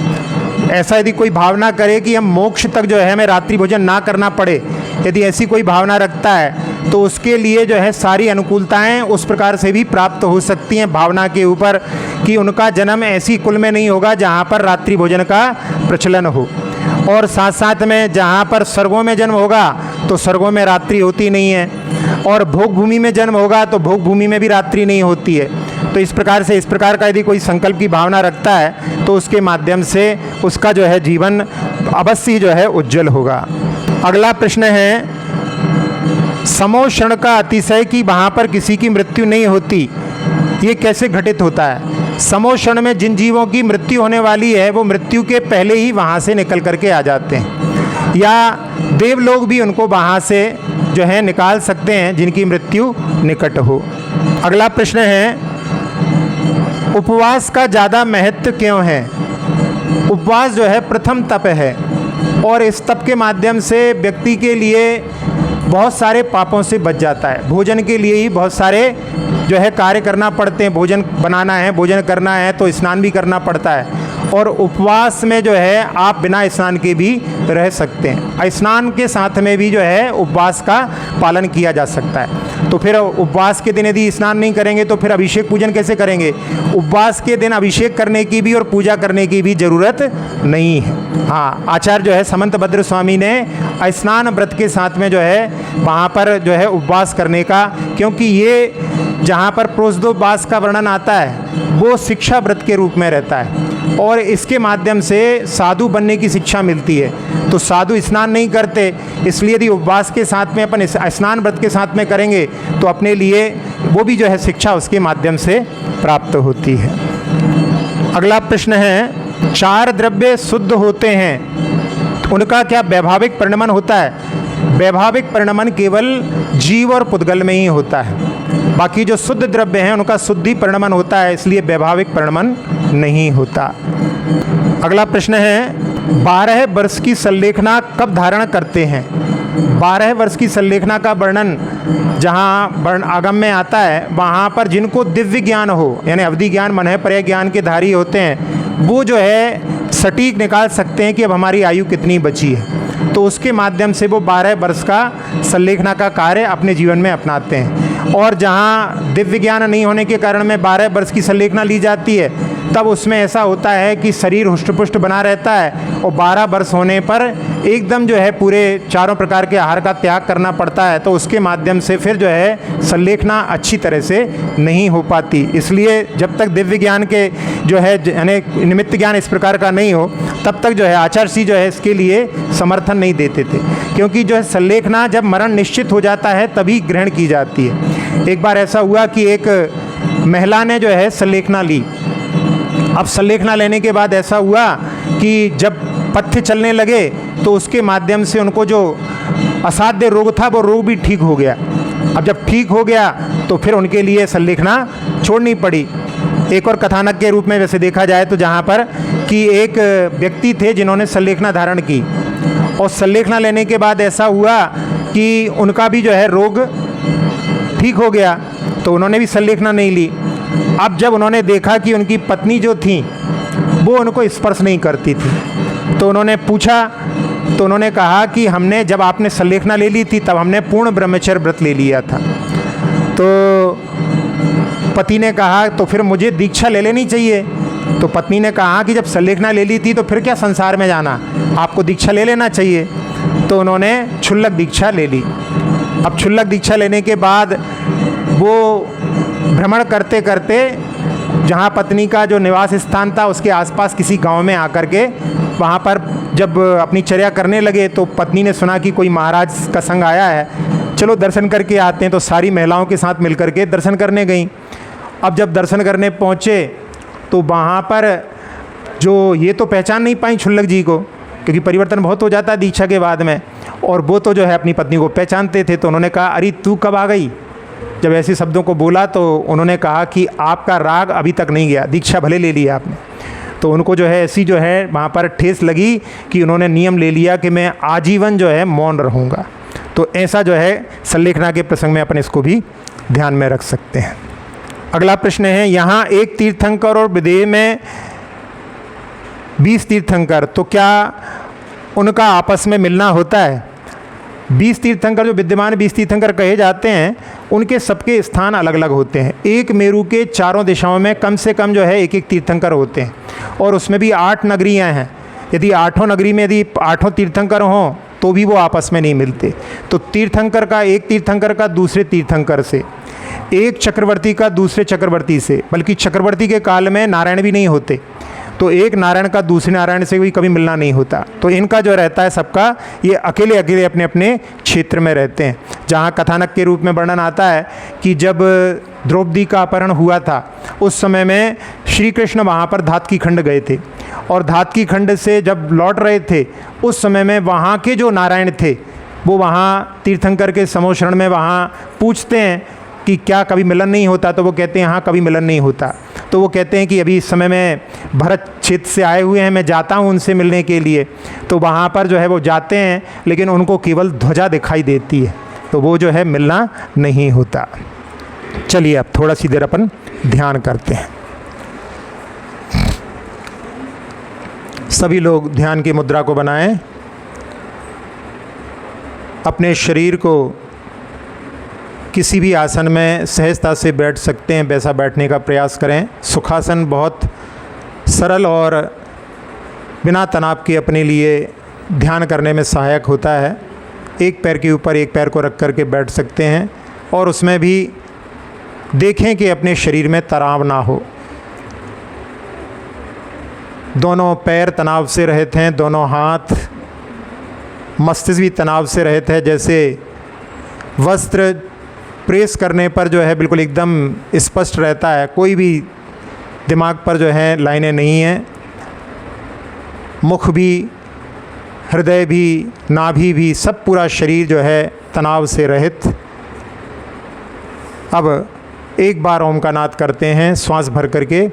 ऐसा यदि कोई भावना करे कि हम मोक्ष तक जो है हमें रात्रि भोजन ना करना पड़े, यदि ऐसी कोई भावना रखता है तो उसके लिए जो है सारी अनुकूलताएं उस प्रकार से भी प्राप्त हो सकती हैं भावना के ऊपर कि उनका जन्म ऐसी कुल में नहीं होगा जहाँ पर रात्रि भोजन का प्रचलन हो, और साथ साथ में जहाँ पर स्वर्गों में जन्म होगा तो स्वर्गों में रात्रि होती नहीं है, और भोग भूमि में जन्म होगा तो भोग भूमि में भी रात्रि नहीं होती है। तो इस प्रकार का यदि कोई संकल्प की भावना रखता है तो उसके माध्यम से उसका जो है जीवन अवश्य जो है उज्जवल होगा। अगला प्रश्न है, समोषण का अतिशय कि वहाँ पर किसी की मृत्यु नहीं होती, ये कैसे घटित होता है? समोषण में जिन जीवों की मृत्यु होने वाली है वो मृत्यु के पहले ही वहाँ से निकल करके आ जाते हैं, या देव लोग भी उनको वहाँ से जो है निकाल सकते हैं जिनकी मृत्यु निकट हो। अगला प्रश्न है, उपवास का ज़्यादा महत्व क्यों है? उपवास जो है प्रथम तप है, और इस तप के माध्यम से व्यक्ति के लिए बहुत सारे पापों से बच जाता है। भोजन के लिए ही बहुत सारे जो है कार्य करना पड़ते हैं, भोजन बनाना है, भोजन करना है तो स्नान भी करना पड़ता है, और उपवास में जो है आप बिना स्नान के भी रह सकते हैं। स्नान के साथ में भी जो है उपवास का पालन किया जा सकता है। तो फिर उपवास के दिन यदि स्नान नहीं करेंगे तो फिर अभिषेक पूजन कैसे करेंगे? उपवास के दिन अभिषेक करने की भी और पूजा करने की भी जरूरत नहीं है। हाँ, आचार्य जो है समंतभद्र स्वामी ने स्नान व्रत के साथ में जो है वहाँ पर जो है उपवास करने का, क्योंकि ये जहाँ पर प्रोषदोपवास का वर्णन आता है वो शिक्षा व्रत के रूप में रहता है, और इसके माध्यम से साधु बनने की शिक्षा मिलती है। तो साधु स्नान नहीं करते, इसलिए यदि उपवास के साथ में अपन स्नान व्रत के साथ में करेंगे तो अपने लिए वो भी जो है शिक्षा उसके माध्यम से प्राप्त होती है। अगला प्रश्न है, 4 द्रव्य शुद्ध होते हैं, उनका क्या वैभाविक परिणमन होता है? वैभाविक परिणमन केवल जीव और पुद्गल में ही होता है, बाकी जो शुद्ध द्रव्य हैं उनका शुद्धि परिणमन होता है, इसलिए वैभाविक परिणमन नहीं होता। अगला प्रश्न है, 12 वर्ष की संलेखना कब धारण करते हैं? 12 वर्ष की संलेखना का वर्णन जहाँ वर्ण आगम में आता है वहाँ पर जिनको दिव्य ज्ञान हो, यानी अवधि ज्ञान मन है पर्याय ज्ञान के धारी होते हैं, वो जो है सटीक निकाल सकते हैं कि अब हमारी आयु कितनी बची है, तो उसके माध्यम से वो 12 वर्ष का संलेखना का कार्य अपने जीवन में अपनाते हैं। और जहाँ दिव्य ज्ञान नहीं होने के कारण में 12 वर्ष की संलेखना ली जाती है, तब उसमें ऐसा होता है कि शरीर हुष्ट-पुष्ट बना रहता है, और 12 वर्ष होने पर एकदम जो है पूरे चारों प्रकार के आहार का त्याग करना पड़ता है, तो उसके माध्यम से फिर जो है संलेखना अच्छी तरह से नहीं हो पाती। इसलिए जब तक दिव्य ज्ञान के जो है यानी निमित्त ज्ञान इस प्रकार का नहीं हो तब तक जो है आचार्य जी जो है इसके लिए समर्थन नहीं देते थे, क्योंकि जो है संलेखना जब मरण निश्चित हो जाता है तभी ग्रहण की जाती है। एक बार ऐसा हुआ कि एक महिला ने जो है संलेखना ली। अब संलेखना लेने के बाद ऐसा हुआ कि जब पथ्य चलने लगे तो उसके माध्यम से उनको जो असाध्य रोग था वो रोग भी ठीक हो गया। अब जब ठीक हो गया तो फिर उनके लिए संलेखना छोड़नी पड़ी। एक और कथानक के रूप में वैसे देखा जाए तो जहाँ पर कि एक व्यक्ति थे जिन्होंने संलेखना धारण की, और संलेखना लेने के बाद ऐसा हुआ कि उनका भी जो है रोग ठीक हो गया, तो उन्होंने भी संलेखना नहीं ली। अब जब उन्होंने देखा कि उनकी पत्नी जो थी वो उनको स्पर्श नहीं करती थी, तो उन्होंने पूछा, तो उन्होंने कहा कि हमने जब आपने संलेखना ले ली थी तब हमने पूर्ण ब्रह्मचर्य व्रत ले लिया था। तो पति ने कहा तो फिर मुझे दीक्षा ले लेनी चाहिए। तो पत्नी ने कहा कि जब संलेखना ले ली थी तो फिर क्या संसार में जाना, आपको दीक्षा ले लेना चाहिए। तो उन्होंने क्षुल्लक दीक्षा ले ली। अब क्षुल्लक दीक्षा लेने के बाद वो भ्रमण करते करते जहाँ पत्नी का जो निवास स्थान था उसके आसपास किसी गांव में आकर के वहाँ पर जब अपनी चर्या करने लगे तो पत्नी ने सुना कि कोई महाराज का संग आया है, चलो दर्शन करके आते हैं। तो सारी महिलाओं के साथ मिलकर के दर्शन करने गईं। अब जब दर्शन करने पहुँचे तो वहाँ पर जो ये तो पहचान नहीं पाई क्षुल्लक जी को, क्योंकि परिवर्तन बहुत हो जाता है दीक्षा के बाद में, और वो तो जो है अपनी पत्नी को पहचानते थे। तो उन्होंने कहा, अरे तू कब आ गई? जब ऐसे शब्दों को बोला तो उन्होंने कहा कि आपका राग अभी तक नहीं गया, दीक्षा भले ले लिया आपने। तो उनको जो है ऐसी जो है वहाँ पर ठेस लगी कि उन्होंने नियम ले लिया कि मैं आजीवन जो है मौन रहूँगा। तो ऐसा जो है संलेखना के प्रसंग में अपन इसको भी ध्यान में रख सकते हैं। अगला प्रश्न है, यहाँ एक तीर्थंकर और विदेह में 20 तीर्थंकर, तो क्या उनका आपस में मिलना होता है? 20 तीर्थंकर जो विद्यमान 20 तीर्थंकर कहे जाते हैं, उनके सबके स्थान अलग अलग होते हैं। एक मेरु के चारों दिशाओं में कम से कम जो है एक एक तीर्थंकर होते हैं, और उसमें भी 8 नगरियाँ हैं। यदि 8 नगरी में यदि 8 तीर्थंकर हों तो भी वो आपस में नहीं मिलते। तो तीर्थंकर का एक तीर्थंकर का दूसरे तीर्थंकर से, एक चक्रवर्ती का दूसरे चक्रवर्ती से, बल्कि चक्रवर्ती के काल में नारायण भी नहीं होते, तो एक नारायण का दूसरे नारायण से भी कभी मिलना नहीं होता। तो इनका जो रहता है सबका, ये अकेले अकेले अपने अपने क्षेत्र में रहते हैं। जहाँ कथानक के रूप में वर्णन आता है कि जब द्रौपदी का अपहरण हुआ था उस समय में श्री कृष्ण वहाँ पर धातकी खंड गए थे, और धातकी खंड से जब लौट रहे थे उस समय में वहाँ के जो नारायण थे वो वहाँ तीर्थंकर के समोशरण में वहाँ पूछते हैं कि क्या कभी मिलन नहीं होता? तो वो कहते हैं हाँ कभी मिलन नहीं होता। तो वो कहते हैं कि अभी इस समय में भरत क्षेत्र से आए हुए हैं, मैं जाता हूँ उनसे मिलने के लिए। तो वहाँ पर जो है वो जाते हैं, लेकिन उनको केवल ध्वजा दिखाई देती है, तो वो जो है मिलना नहीं होता। चलिए अब थोड़ा सी देर अपन ध्यान करते हैं। सभी लोग ध्यान की मुद्रा को बनाएं, अपने शरीर को किसी भी आसन में सहजता से बैठ सकते हैं वैसा बैठने का प्रयास करें। सुखासन बहुत सरल और बिना तनाव के अपने लिए ध्यान करने में सहायक होता है। एक पैर के ऊपर एक पैर को रख कर के बैठ सकते हैं, और उसमें भी देखें कि अपने शरीर में तनाव ना हो। दोनों पैर तनाव से रहित हैं, दोनों हाथ, मस्तिष्क भी तनाव से रहित है। जैसे वस्त्र प्रेस करने पर जो है बिल्कुल एकदम स्पष्ट रहता है, कोई भी दिमाग पर जो है लाइनें नहीं हैं। मुख भी, हृदय भी, नाभि भी, सब पूरा शरीर जो है तनाव से रहित। अब एक बार ओम का नाद करते हैं श्वास भर करके।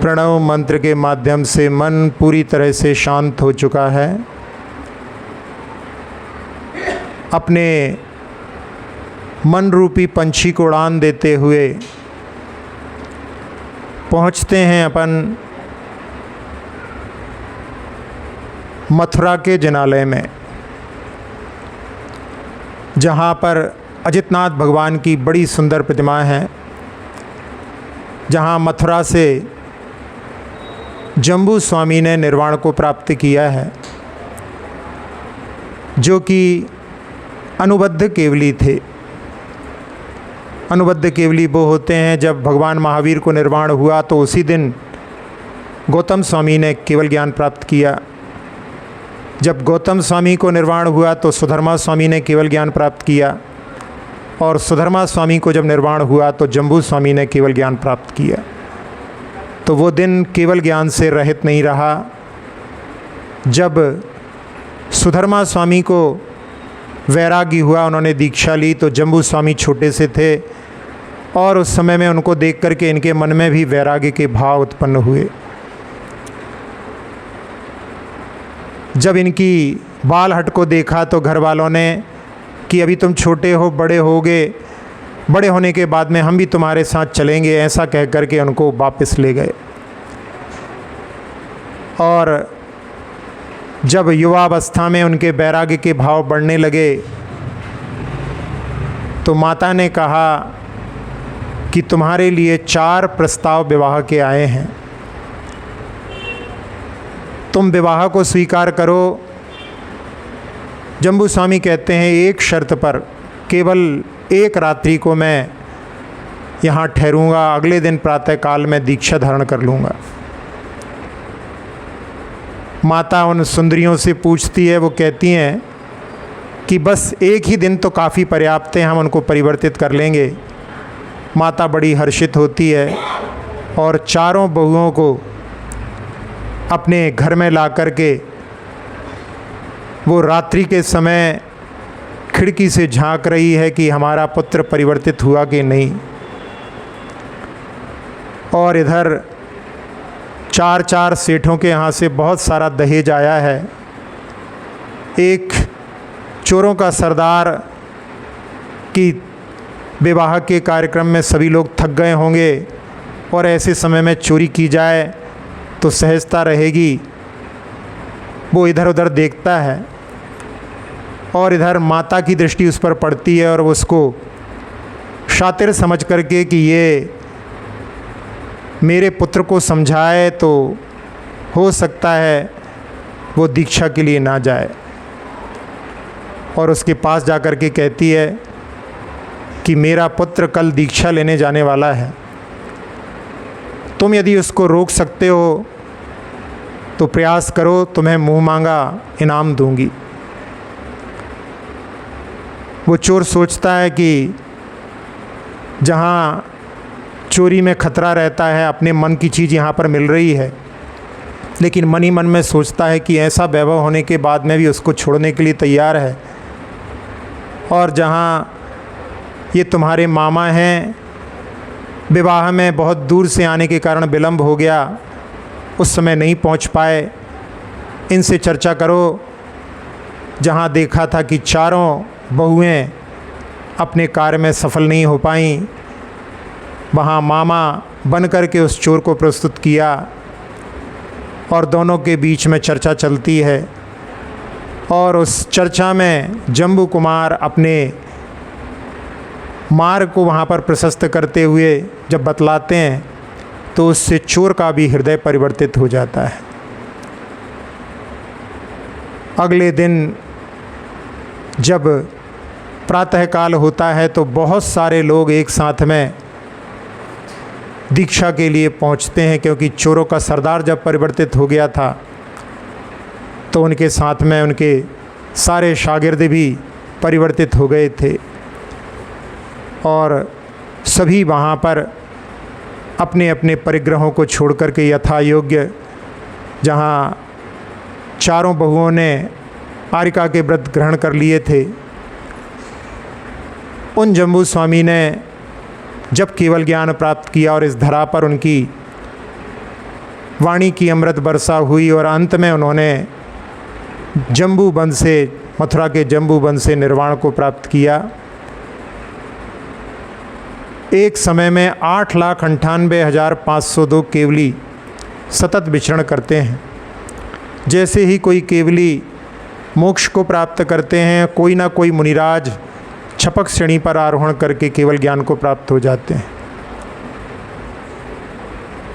प्रणव मंत्र के माध्यम से मन पूरी तरह से शांत हो चुका है। अपने मन रूपी पंछी को उड़ान देते हुए पहुंचते हैं अपन मथुरा के जिनालय में, जहाँ पर अजितनाथ भगवान की बड़ी सुंदर प्रतिमा है, जहाँ मथुरा से जम्बू स्वामी ने निर्वाण को प्राप्त किया है, जो कि अनुबद्ध केवली थे। अनुबद्ध केवली वो होते हैं जब भगवान महावीर को निर्वाण हुआ तो उसी दिन गौतम स्वामी ने केवल ज्ञान प्राप्त किया। जब गौतम स्वामी को निर्वाण हुआ तो सुधर्मा स्वामी ने केवल ज्ञान प्राप्त किया, और सुधर्मा स्वामी को जब निर्वाण हुआ तो जम्बू स्वामी ने केवल ज्ञान प्राप्त किया। तो वो दिन केवल ज्ञान से रहित नहीं रहा। जब सुधर्मा स्वामी को वैराग्य हुआ, उन्होंने दीक्षा ली, तो जम्बू स्वामी छोटे से थे, और उस समय में उनको देख करके इनके मन में भी वैराग्य के भाव उत्पन्न हुए। जब इनकी बाल हट को देखा तो घर वालों ने कि अभी तुम छोटे हो, बड़े होगे, बड़े होने के बाद में हम भी तुम्हारे साथ चलेंगे, ऐसा कह कर के उनको वापस ले गए। और जब युवावस्था में उनके वैराग्य के भाव बढ़ने लगे तो माता ने कहा कि तुम्हारे लिए 4 प्रस्ताव विवाह के आए हैं। तुम विवाह को स्वीकार करो। जम्बू स्वामी कहते हैं एक शर्त पर, केवल एक रात्रि को मैं यहाँ ठहरूंगा, अगले दिन प्रातःकाल में दीक्षा धारण कर लूँगा। माता उन सुंदरियों से पूछती है, वो कहती हैं कि बस एक ही दिन तो काफ़ी पर्याप्त है, हम उनको परिवर्तित कर लेंगे। माता बड़ी हर्षित होती है और चारों बहुओं को अपने घर में ला कर के वो रात्रि के समय खिड़की से झांक रही है कि हमारा पुत्र परिवर्तित हुआ कि नहीं। और इधर चार चार सेठों के यहाँ से बहुत सारा दहेज आया है। एक चोरों का सरदार की विवाह के कार्यक्रम में सभी लोग थक गए होंगे और ऐसे समय में चोरी की जाए तो सहजता रहेगी। वो इधर उधर देखता है और इधर माता की दृष्टि उस पर पड़ती है और वो उसको शातिर समझ करके कि ये मेरे पुत्र को समझाए तो हो सकता है वो दीक्षा के लिए ना जाए, और उसके पास जाकर के कहती है कि मेरा पुत्र कल दीक्षा लेने जाने वाला है, तुम यदि उसको रोक सकते हो तो प्रयास करो, तुम्हें मुँह मांगा इनाम दूंगी। वो चोर सोचता है कि जहाँ चोरी में खतरा रहता है, अपने मन की चीज़ यहाँ पर मिल रही है, लेकिन मन ही मन में सोचता है कि ऐसा वैभव होने के बाद में भी उसको छोड़ने के लिए तैयार है। और जहाँ ये तुम्हारे मामा हैं, विवाह में बहुत दूर से आने के कारण विलंब हो गया, उस समय नहीं पहुँच पाए, इनसे चर्चा करो। जहाँ देखा था कि चारों बहुएं अपने कार्य में सफल नहीं हो पाईं, वहाँ मामा बन कर के उस चोर को प्रस्तुत किया और दोनों के बीच में चर्चा चलती है। और उस चर्चा में जम्बू कुमार अपने मार्ग को वहाँ पर प्रशस्त करते हुए जब बतलाते हैं तो उससे चोर का भी हृदय परिवर्तित हो जाता है। अगले दिन जब प्रातःकाल होता है तो बहुत सारे लोग एक साथ में दीक्षा के लिए पहुंचते हैं, क्योंकि चोरों का सरदार जब परिवर्तित हो गया था तो उनके साथ में उनके सारे शागिर्द भी परिवर्तित हो गए थे और सभी वहाँ पर अपने अपने परिग्रहों को छोड़ कर के यथा योग्य, जहाँ चारों बहुओं ने आरिका के व्रत ग्रहण कर लिए थे, उन जम्बू स्वामी ने जब केवल ज्ञान प्राप्त किया और इस धरा पर उनकी वाणी की अमृत वर्षा हुई और अंत में उन्होंने जम्बू वन से, मथुरा के जम्बू वन से निर्वाण को प्राप्त किया। एक समय में 8,98,502 केवली सतत विचरण करते हैं। जैसे ही कोई केवली मोक्ष को प्राप्त करते हैं, कोई ना कोई मुनिराज छपक श्रेणी पर आरोहण करके केवल ज्ञान को प्राप्त हो जाते हैं।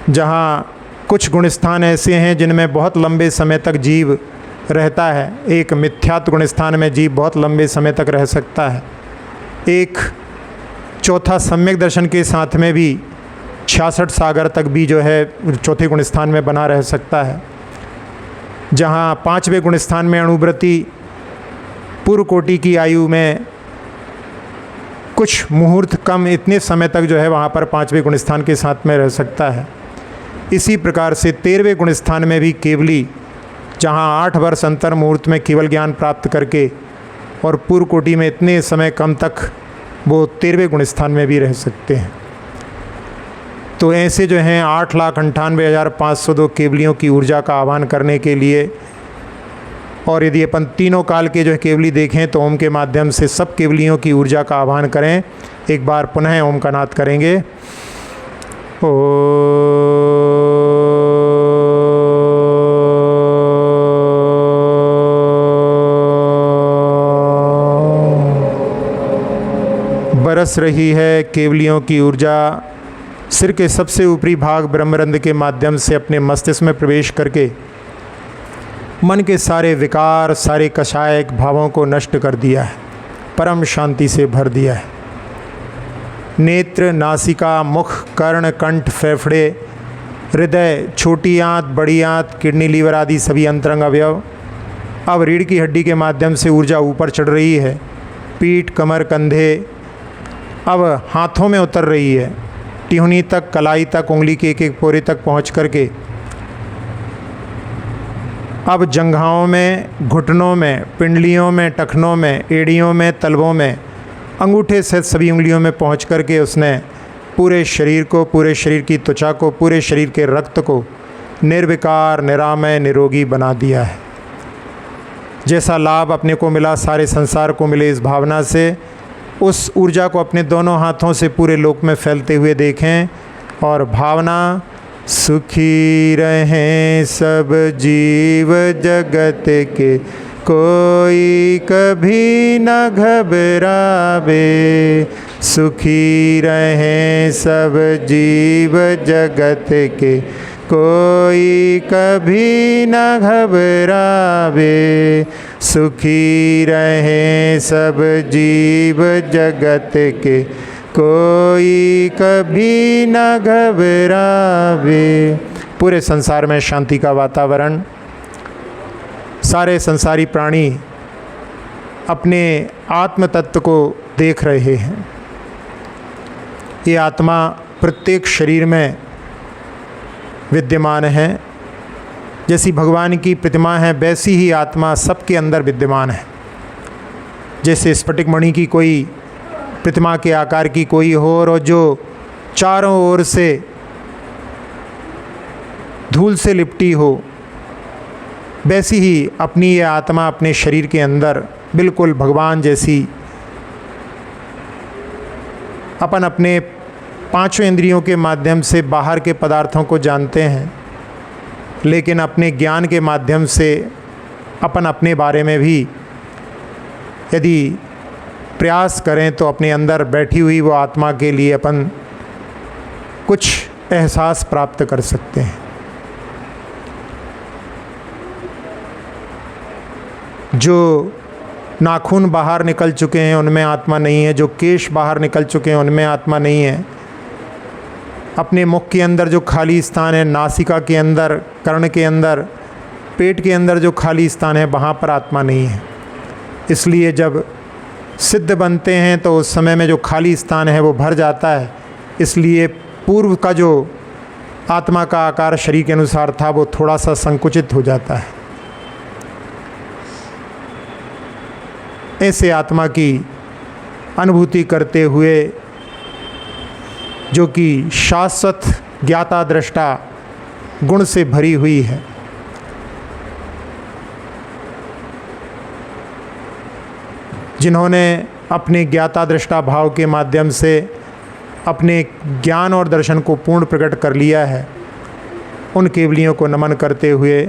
जहाँ कुछ गुणस्थान ऐसे हैं जिनमें बहुत लंबे समय तक जीव रहता है। एक मिथ्यात्व गुणस्थान में जीव बहुत लंबे समय तक रह सकता है। एक चौथा सम्यक दर्शन के साथ में भी 66 सागर तक भी जो है चौथे गुणस्थान में बना रह सकता है। जहाँ पांचवें गुणस्थान में अणुव्रति पूर्व कोटि की आयु में कुछ मुहूर्त कम, इतने समय तक जो है वहाँ पर पांचवें गुणस्थान के साथ में रह सकता है। इसी प्रकार से 13वें गुणस्थान में भी केवली, जहाँ 8 वर्ष अंतर मुहूर्त में केवल ज्ञान प्राप्त करके और पूर्व कोटि में इतने समय कम तक वो 13वें गुणस्थान में भी रह सकते हैं। तो ऐसे जो हैं 8,98,502 केवलियों की ऊर्जा का आह्वान करने के लिए, और यदि अपन तीनों काल के जो है केवली देखें तो ओम के माध्यम से सब केवलियों की ऊर्जा का आह्वान करें। एक बार पुनः ओम का नाद करेंगे। ओ बरस रही है केवलियों की ऊर्जा सिर के सबसे ऊपरी भाग ब्रह्मरंध्र के माध्यम से अपने मस्तिष्क में प्रवेश करके मन के सारे विकार, सारे कषायक भावों को नष्ट कर दिया है, परम शांति से भर दिया है। नेत्र, नासिका, मुख, कर्ण, कंठ, फेफड़े, हृदय, छोटी आंत, बड़ी आंत, किडनी, लीवर आदि सभी अंतरंग अवयव अब रीढ़ की हड्डी के माध्यम से ऊर्जा ऊपर चढ़ रही है। पीठ, कमर, कंधे अब हाथों में उतर रही है। टिहुनी तक, कलाई तक, उंगली के एक एक पोरे तक पहुंच करके अब जंघाओं में, घुटनों में, पिंडलियों में, टखनों में, एड़ियों में, तलवों में, अंगूठे से सभी उंगलियों में पहुंच करके उसने पूरे शरीर को, पूरे शरीर की त्वचा को, पूरे शरीर के रक्त को निर्विकार, निरामय, निरोगी बना दिया है। जैसा लाभ अपने को मिला सारे संसार को मिले, इस भावना से उस ऊर्जा को अपने दोनों हाथों से पूरे लोक में फैलते हुए देखें और भावना, सुखी रहें सब जीव जगत के, कोई कभी न घबरावे। सुखी रहें सब जीव जगत के, कोई कभी न घबरावे। सुखी रहें सब जीव जगत के, कोई कभी न घबरावे। पूरे संसार में शांति का वातावरण, सारे संसारी प्राणी अपने आत्म तत्व को देख रहे हैं। ये आत्मा प्रत्येक शरीर में विद्यमान है। जैसी भगवान की प्रतिमा है वैसी ही आत्मा सबके अंदर विद्यमान है। जैसे स्फटिक मणि की कोई प्रतिमा के आकार की कोई हो और जो चारों ओर से धूल से लिपटी हो, वैसी ही अपनी ये आत्मा अपने शरीर के अंदर बिल्कुल भगवान जैसी अपन अपने पांचों इंद्रियों के माध्यम से बाहर के पदार्थों को जानते हैं, लेकिन अपने ज्ञान के माध्यम से अपन अपने बारे में भी यदि प्रयास करें तो अपने अंदर बैठी हुई वो आत्मा के लिए अपन कुछ एहसास प्राप्त कर सकते हैं। जो नाखून बाहर निकल चुके हैं उनमें आत्मा नहीं है, जो केश बाहर निकल चुके हैं उनमें आत्मा नहीं है। अपने मुख के अंदर जो खाली स्थान है, नासिका के अंदर, कर्ण के अंदर, पेट के अंदर जो खाली स्थान है, वहाँ पर आत्मा नहीं है। इसलिए जब सिद्ध बनते हैं तो उस समय में जो खाली स्थान है वो भर जाता है। इसलिए पूर्व का जो आत्मा का आकार शरीर के अनुसार था वो थोड़ा सा संकुचित हो जाता है। ऐसे आत्मा की अनुभूति करते हुए जो कि शाश्वत ज्ञाता दृष्टा गुण से भरी हुई है, जिन्होंने अपने ज्ञाता दृष्टा भाव के माध्यम से अपने ज्ञान और दर्शन को पूर्ण प्रकट कर लिया है, उन केवलियों को नमन करते हुए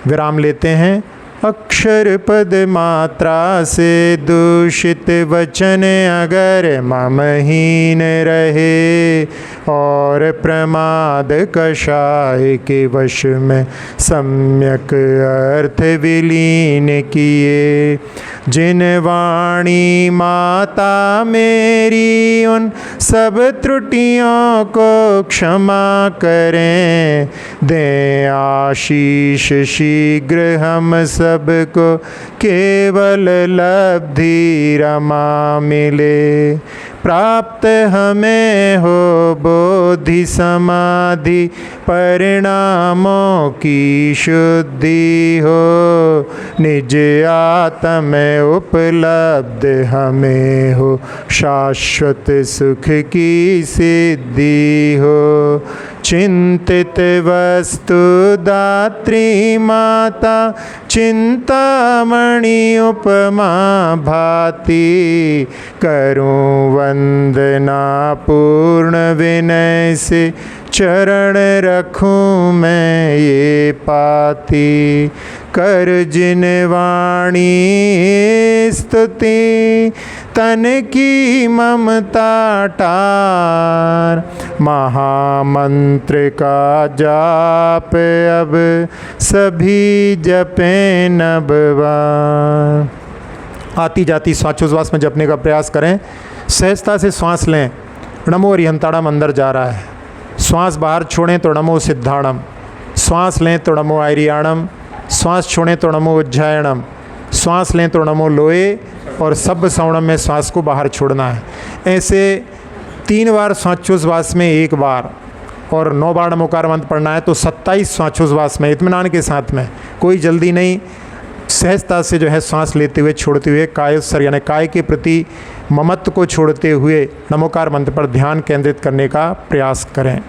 विराम लेते हैं। अक्षर पद मात्रा से दूषित वचन अगर ममहीन रहे और प्रमाद कषाय के वश में सम्यक अर्थ विलीन किए। जिन वाणी माता मेरी उन सब त्रुटियों को क्षमा करें, दें आशीष शीघ्र हम सबको केवल लब्धि रमा मिले। प्राप्त हमें हो बोधि समाधि परिणामों की शुद्धि हो, निज आत्म उपलब्ध हमें हो शाश्वत सुख की सिद्धि हो। चिंतित वस्तु दात्री माता चिंतामणि उपमा भाति, करूं वंदना पूर्ण विनय से चरण रखूं मैं ये पाती। कर जिन वाणी स्तुति तन की ममता टारी, बार महामंत्र का जाप अब सभी जपें नव बार। आती जाती श्वासोच्छ्वास में जपने का प्रयास करें। सहजता से श्वास लें, नमो अरिहंताणम अंदर जा रहा है। श्वास बाहर छोड़ें तो नमो सिद्धाणम, श्वास लें तो नमो आयरियाणम, श्वास छोड़ें तो नमो उज्जायणम, श्वास लें तो नमो लोए, और सब श्रवणम में श्वास को बाहर छोड़ना है। ऐसे 3 बार श्वासोच्छ्वास में 1 बार और 9 बार नमोकार मंत्र पढ़ना है। तो 27 श्वासोच्छ्वास में इत्मीनान के साथ में, कोई जल्दी नहीं, सहजता से जो है सांस लेते हुए छोड़ते हुए कायोत्सर यानी काय के प्रति ममत्व को छोड़ते हुए नमोकार मंत्र पर ध्यान केंद्रित करने का प्रयास करें।